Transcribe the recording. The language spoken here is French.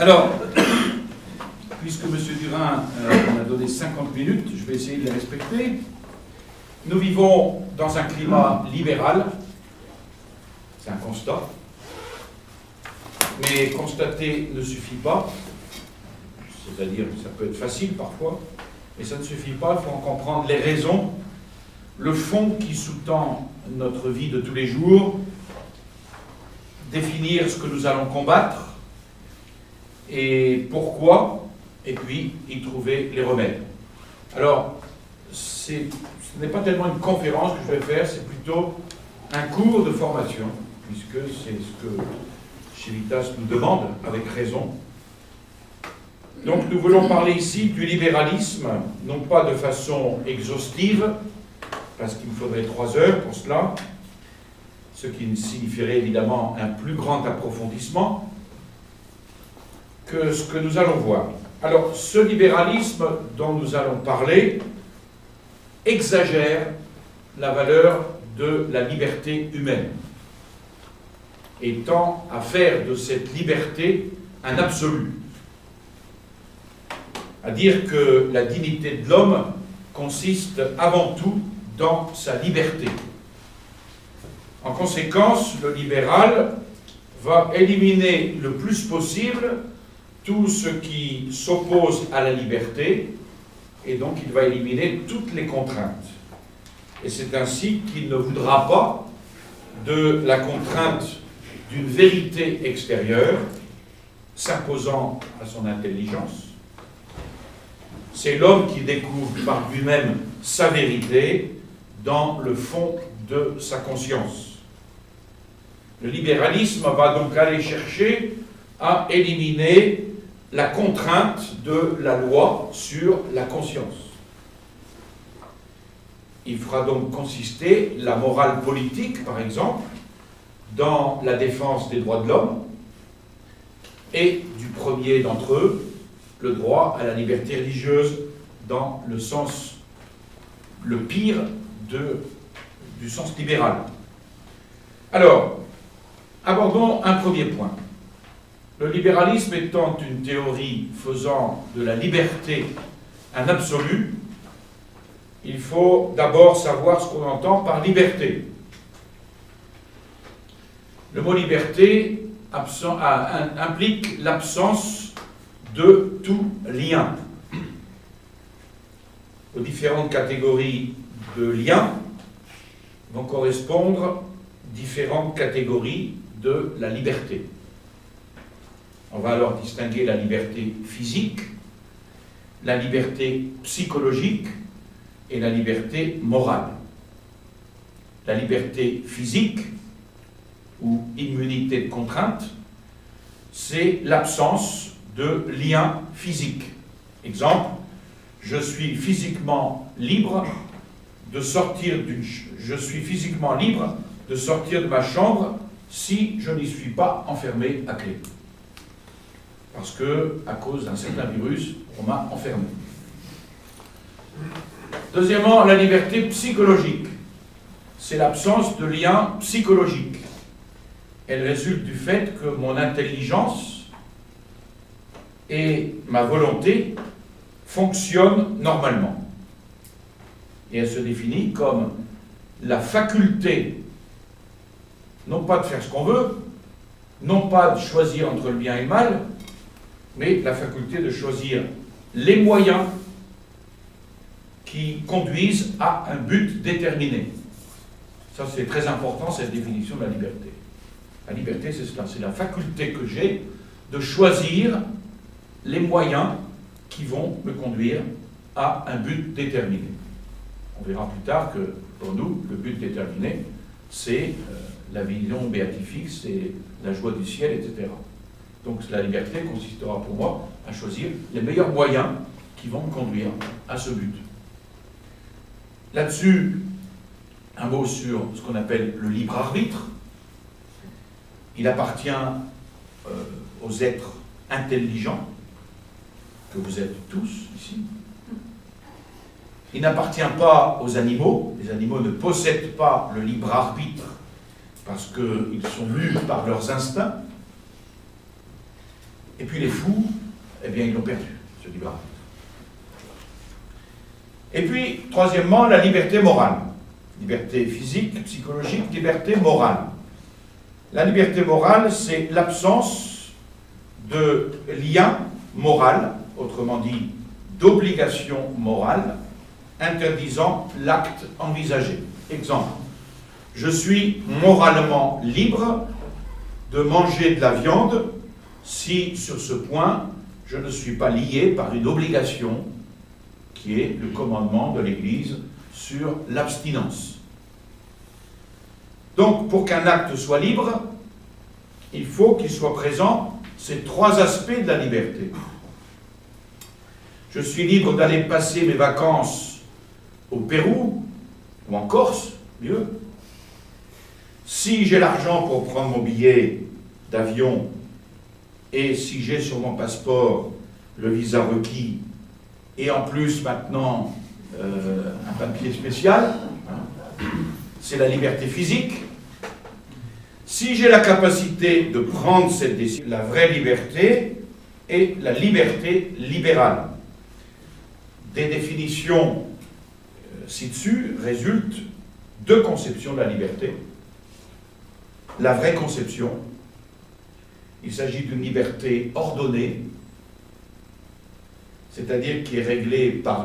Alors, puisque M. Durin m'a donné 50 minutes, je vais essayer de les respecter. Nous vivons dans un climat libéral, c'est un constat, mais constater ne suffit pas, c'est-à-dire que ça peut être facile parfois, mais ça ne suffit pas, il faut en comprendre les raisons, le fond qui sous-tend notre vie de tous les jours, définir ce que nous allons combattre, et pourquoi, et puis y trouver les remèdes. Alors, ce n'est pas tellement une conférence que je vais faire, c'est plutôt un cours de formation, puisque c'est ce que Civitas nous demande, avec raison. Donc nous voulons parler ici du libéralisme, non pas de façon exhaustive, parce qu'il me faudrait 3 heures pour cela, ce qui signifierait évidemment un plus grand approfondissement que ce que nous allons voir. Alors, ce libéralisme dont nous allons parler exagère la valeur de la liberté humaine et tend à faire de cette liberté un absolu. À dire que la dignité de l'homme consiste avant tout dans sa liberté. En conséquence, le libéral va éliminer le plus possible tout ce qui s'oppose à la liberté, et donc il va éliminer toutes les contraintes. Et c'est ainsi qu'il ne voudra pas de la contrainte d'une vérité extérieure s'imposant à son intelligence. C'est l'homme qui découvre par lui-même sa vérité dans le fond de sa conscience. Le libéralisme va donc aller chercher à éliminer la contrainte de la loi sur la conscience. Il fera donc consister la morale politique, par exemple, dans la défense des droits de l'homme, et du premier d'entre eux, le droit à la liberté religieuse, dans le sens le pire du sens libéral. Alors, abordons un premier point. Le libéralisme étant une théorie faisant de la liberté un absolu, il faut d'abord savoir ce qu'on entend par liberté. Le mot liberté implique l'absence de tout lien. Aux différentes catégories de liens vont correspondre différentes catégories de la liberté. On va alors distinguer la liberté physique, la liberté psychologique et la liberté morale. La liberté physique, ou immunité de contrainte, c'est l'absence de lien physique. Exemple, je suis physiquement libre de sortir de ma chambre si je n'y suis pas enfermé à clé. Parce que, à cause d'un certain virus, on m'a enfermé. Deuxièmement, la liberté psychologique. C'est l'absence de lien psychologique. Elle résulte du fait que mon intelligence et ma volonté fonctionnent normalement. Et elle se définit comme la faculté, non pas de faire ce qu'on veut, non pas de choisir entre le bien et le mal, mais la faculté de choisir les moyens qui conduisent à un but déterminé. Ça, c'est très important, cette définition de la liberté. La liberté, c'est cela, c'est la faculté que j'ai de choisir les moyens qui vont me conduire à un but déterminé. On verra plus tard que, pour nous, le but déterminé, c'est la vision béatifique, c'est la joie du ciel, etc. Donc la liberté consistera pour moi à choisir les meilleurs moyens qui vont me conduire à ce but. Là-dessus, un mot sur ce qu'on appelle le libre arbitre. Il appartient aux êtres intelligents, que vous êtes tous ici. Il n'appartient pas aux animaux. Les animaux ne possèdent pas le libre arbitre parce qu'ils sont mus par leurs instincts. Et puis les fous, eh bien, ils l'ont perdu, ce libre arbitre. Et puis, troisièmement, la liberté morale. Liberté physique, psychologique, liberté morale. La liberté morale, c'est l'absence de lien moral, autrement dit, d'obligation morale, interdisant l'acte envisagé. Exemple, je suis moralement libre de manger de la viande si, sur ce point, je ne suis pas lié par une obligation qui est le commandement de l'Église sur l'abstinence. Donc, pour qu'un acte soit libre, il faut qu'il soit présent ces trois aspects de la liberté. Je suis libre d'aller passer mes vacances au Pérou ou en Corse, mieux. Si j'ai l'argent pour prendre mon billet d'avion et si j'ai sur mon passeport le visa requis et en plus maintenant un papier spécial, c'est la liberté physique. Si j'ai la capacité de prendre cette décision, la vraie liberté est la liberté libérale. Des définitions ci-dessus résultent deux conceptions de la liberté. La vraie conception, il s'agit d'une liberté ordonnée, c'est-à-dire qui est réglée par